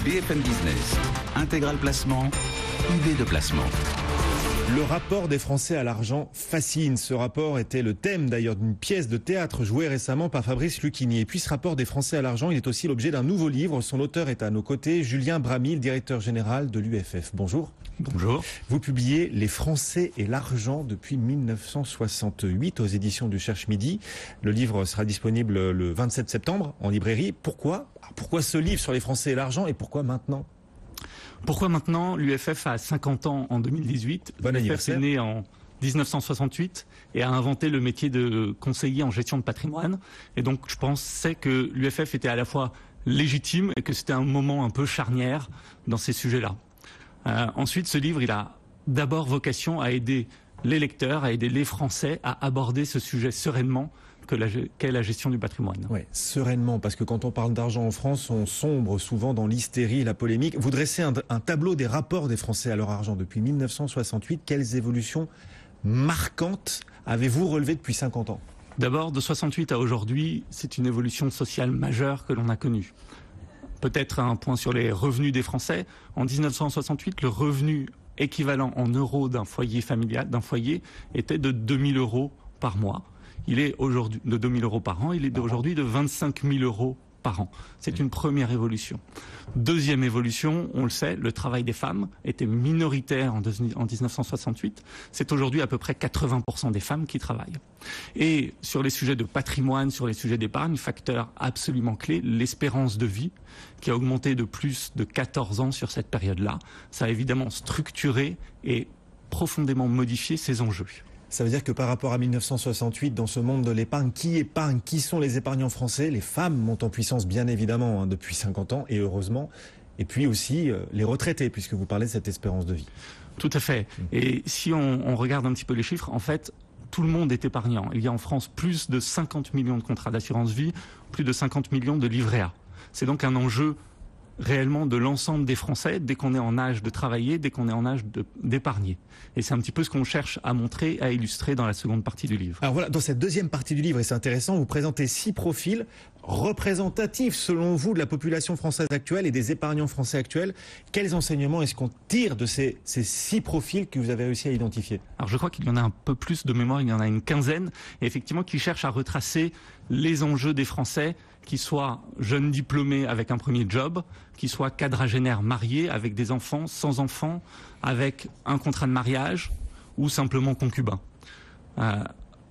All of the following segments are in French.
BFM Business, Intégral Placement, idée de placement. Le rapport des Français à l'argent fascine. Ce rapport était le thème d'ailleurs d'une pièce de théâtre jouée récemment par Fabrice Lucchini. Et puis ce rapport des Français à l'argent, il est aussi l'objet d'un nouveau livre. Son auteur est à nos côtés, Julien Bramy, le directeur général de l'UFF. Bonjour. Bonjour. Vous publiez Les Français et l'argent depuis 1968 aux éditions du Cherche-Midi. Le livre sera disponible le 27 septembre en librairie. Pourquoi ce livre sur les Français et l'argent et pourquoi maintenant ? Pourquoi maintenant? L'UFF a 50 ans en 2018. Bon L'UFF est anniversaire. né en 1968 et a inventé le métier de conseiller en gestion de patrimoine. Et donc je pensais que l'UFF était à la fois légitime et que c'était un moment un peu charnière dans ces sujets-là. Ensuite, ce livre, il a d'abord vocation à aider les lecteurs, à aider les Français à aborder ce sujet sereinement qu'est la gestion du patrimoine. Oui, sereinement, parce que quand on parle d'argent en France, on sombre souvent dans l'hystérie et la polémique. Vous dressez un tableau des rapports des Français à leur argent depuis 1968. Quelles évolutions marquantes avez-vous relevées depuis 50 ans ? D'abord, de 68 à aujourd'hui, c'est une évolution sociale majeure que l'on a connue. Peut-être un point sur les revenus des Français. En 1968, le revenu équivalent en euros d'un foyer familial, d'un foyer, était de 2 000 euros par mois. Il est aujourd'hui de 2 000 euros par an, il est aujourd'hui de 25 000 euros par an. C'est une première évolution. Deuxième évolution, on le sait, le travail des femmes était minoritaire en 1968. C'est aujourd'hui à peu près 80% des femmes qui travaillent. Et sur les sujets de patrimoine, sur les sujets d'épargne, facteur absolument clé, l'espérance de vie, qui a augmenté de plus de 14 ans sur cette période-là. Ça a évidemment structuré et profondément modifié ces enjeux. Ça veut dire que par rapport à 1968, dans ce monde de l'épargne, qui sont les épargnants français? Les femmes montent en puissance bien évidemment depuis 50 ans et heureusement. Et puis aussi les retraités, puisque vous parlez de cette espérance de vie. Tout à fait. Et si on regarde un petit peu les chiffres, en fait, tout le monde est épargnant. Il y a en France plus de 50 millions de contrats d'assurance vie, plus de 50 millions de livrets A. C'est donc un enjeu réellement de l'ensemble des Français dès qu'on est en âge de travailler, dès qu'on est en âge d'épargner. Et c'est un petit peu ce qu'on cherche à montrer, à illustrer dans la seconde partie du livre. Alors voilà, dans cette deuxième partie du livre, et c'est intéressant, vous présentez 6 profils représentatifs selon vous de la population française actuelle et des épargnants français actuels. Quels enseignements est-ce qu'on tire de ces 6 profils que vous avez réussi à identifier? Alors je crois qu'il y en a un peu plus de mémoire, il y en a une quinzaine, et effectivement qui cherchent à retracer les enjeux des Français, qui soient jeunes diplômés avec un premier job, qui soient quadragénaires mariés avec des enfants, sans enfants, avec un contrat de mariage ou simplement concubins.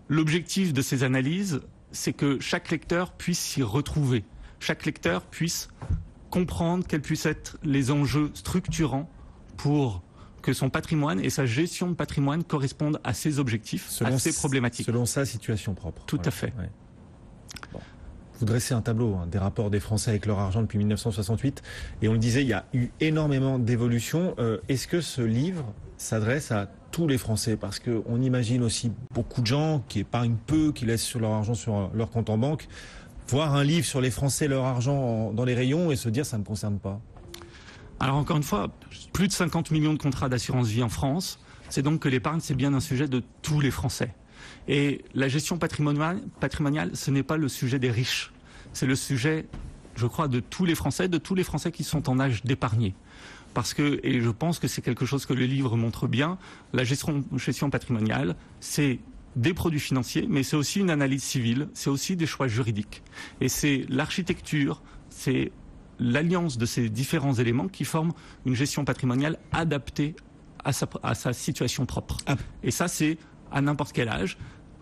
L'objectif de ces analyses, c'est que chaque lecteur puisse s'y retrouver, chaque lecteur puisse comprendre quels puissent être les enjeux structurants pour que son patrimoine et sa gestion de patrimoine correspondent à ses objectifs, à ses problématiques. Selon sa situation propre. Tout à fait. Ouais. Bon. Vous dressez un tableau des rapports des Français avec leur argent depuis 1968. Et on le disait, il y a eu énormément d'évolutions. Est-ce que ce livre s'adresse à tous les Français? Parce qu'on imagine aussi beaucoup de gens qui épargnent peu, qui laissent leur argent sur leur compte en banque, voir un livre sur les Français, leur argent dans les rayons et se dire ça ne me concerne pas. Alors encore une fois, plus de 50 millions de contrats d'assurance vie en France. C'est donc que l'épargne, c'est bien un sujet de tous les Français. Et la gestion patrimoniale, ce n'est pas le sujet des riches. C'est le sujet, je crois, de tous les Français qui sont en âge d'épargner. Parce que, et je pense que c'est quelque chose que le livre montre bien, la gestion patrimoniale, c'est des produits financiers, mais c'est aussi une analyse civile, c'est aussi des choix juridiques. Et c'est l'architecture, c'est l'alliance de ces différents éléments qui forment une gestion patrimoniale adaptée à sa situation propre. Et ça, c'est à n'importe quel âge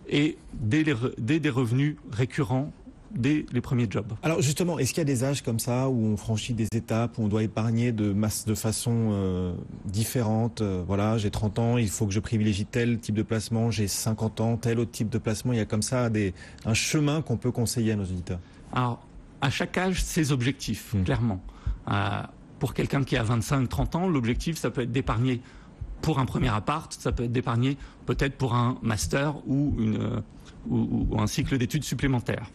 et dès des revenus récurrents, dès les premiers jobs. Alors justement, est-ce qu'il y a des âges comme ça où on franchit des étapes, où on doit épargner de façon différente? Voilà, j'ai 30 ans, il faut que je privilégie tel type de placement, j'ai 50 ans, tel autre type de placement. Il y a comme ça un chemin qu'on peut conseiller à nos auditeurs. Alors, à chaque âge, ses objectifs, clairement. Pour quelqu'un qui a 25-30 ans, l'objectif, ça peut être d'épargner pour un premier appart, ça peut être d'épargner peut-être pour un master ou un cycle d'études supplémentaires.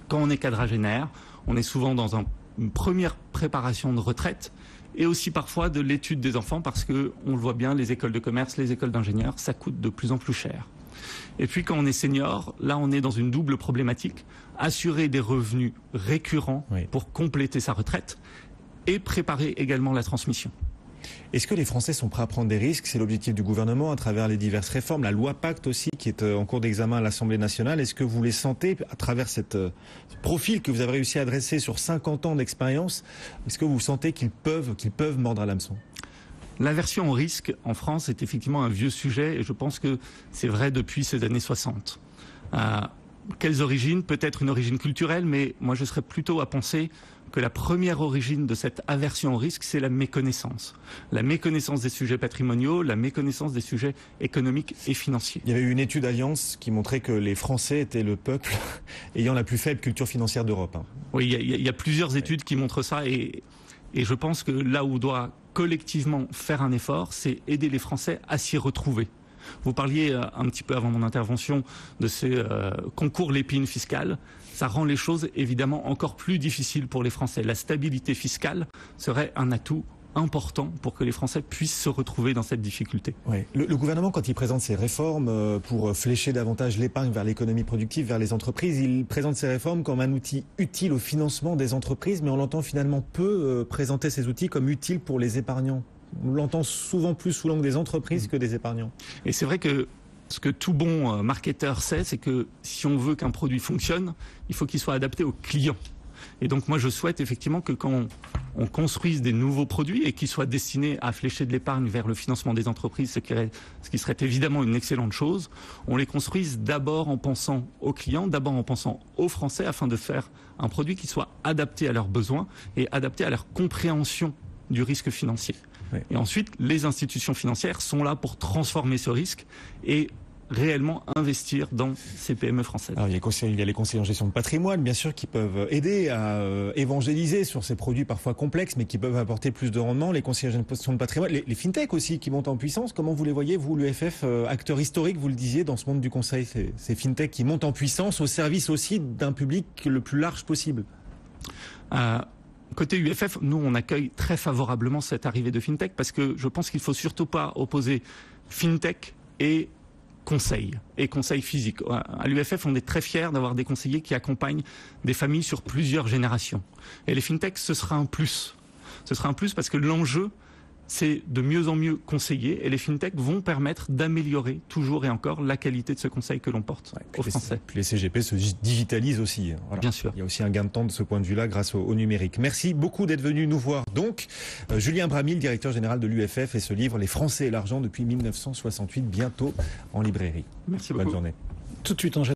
Quand on est quadragénaire, on est souvent dans une première préparation de retraite et aussi parfois de l'étude des enfants parce que, on le voit bien, les écoles de commerce, les écoles d'ingénieurs, ça coûte de plus en plus cher. Et puis quand on est senior, là on est dans une double problématique, assurer des revenus récurrents pour compléter sa retraite et préparer également la transmission. Est-ce que les Français sont prêts à prendre des risques? C'est l'objectif du gouvernement à travers les diverses réformes, la loi Pacte aussi qui est en cours d'examen à l'Assemblée nationale. Est-ce que vous les sentez à travers ce profil que vous avez réussi à dresser sur 50 ans d'expérience? Est-ce que vous sentez qu'ils peuvent mordre à l'hameçon? L'aversion au risque en France est effectivement un vieux sujet et je pense que c'est vrai depuis ces années 60. Quelles origines? Peut-être une origine culturelle, mais moi je serais plutôt à penser que la première origine de cette aversion au risque, c'est la méconnaissance. La méconnaissance des sujets patrimoniaux, la méconnaissance des sujets économiques et financiers. Il y avait eu une étude Allianz qui montrait que les Français étaient le peuple ayant la plus faible culture financière d'Europe. Oui, il y a plusieurs études qui montrent ça et je pense que là où on doit collectivement faire un effort, c'est aider les Français à s'y retrouver. Vous parliez un petit peu avant mon intervention de ces concours l'épine fiscale. Ça rend les choses évidemment encore plus difficiles pour les Français. La stabilité fiscale serait un atout important pour que les Français puissent se retrouver dans cette difficulté. Oui. Le gouvernement, quand il présente ses réformes pour flécher davantage l'épargne vers l'économie productive, vers les entreprises, il présente ces réformes comme un outil utile au financement des entreprises, mais on l'entend finalement peu présenter ces outils comme utiles pour les épargnants. On l'entend souvent plus sous l'angle des entreprises que des épargnants. Et c'est vrai que ce que tout bon marketeur sait, c'est que si on veut qu'un produit fonctionne, il faut qu'il soit adapté aux clients. Et donc moi je souhaite effectivement que quand on construise des nouveaux produits et qu'ils soient destinés à flécher de l'épargne vers le financement des entreprises, ce qui serait évidemment une excellente chose, on les construise d'abord en pensant aux clients, d'abord en pensant aux Français, afin de faire un produit qui soit adapté à leurs besoins et adapté à leur compréhension du risque financier. Oui. Et ensuite, les institutions financières sont là pour transformer ce risque et réellement investir dans ces PME françaises. Alors, il y a les conseillers en gestion de patrimoine, bien sûr, qui peuvent aider à évangéliser sur ces produits parfois complexes, mais qui peuvent apporter plus de rendement. Les conseillers en gestion de patrimoine, les fintechs aussi, qui montent en puissance. Comment vous les voyez, vous, l'UEFF, acteur historique, vous le disiez, dans ce monde du conseil, ces fintechs qui montent en puissance au service aussi d'un public le plus large possible? Côté UFF, nous, on accueille très favorablement cette arrivée de FinTech parce que je pense qu'il ne faut surtout pas opposer FinTech et conseil physique. À l'UFF, on est très fiers d'avoir des conseillers qui accompagnent des familles sur plusieurs générations. Et les FinTech, ce sera un plus. Ce sera un plus parce que l'enjeu, c'est de mieux en mieux conseiller et les FinTech vont permettre d'améliorer toujours et encore la qualité de ce conseil que l'on porte aux Français. Puis les CGP se digitalisent aussi. Voilà. Bien sûr. Il y a aussi un gain de temps de ce point de vue-là grâce au numérique. Merci beaucoup d'être venu nous voir. Donc, Julien Bramil, directeur général de l'UFF et ce livre, Les Français et l'argent depuis 1968, bientôt en librairie. Merci beaucoup. Bonne journée. Tout de suite,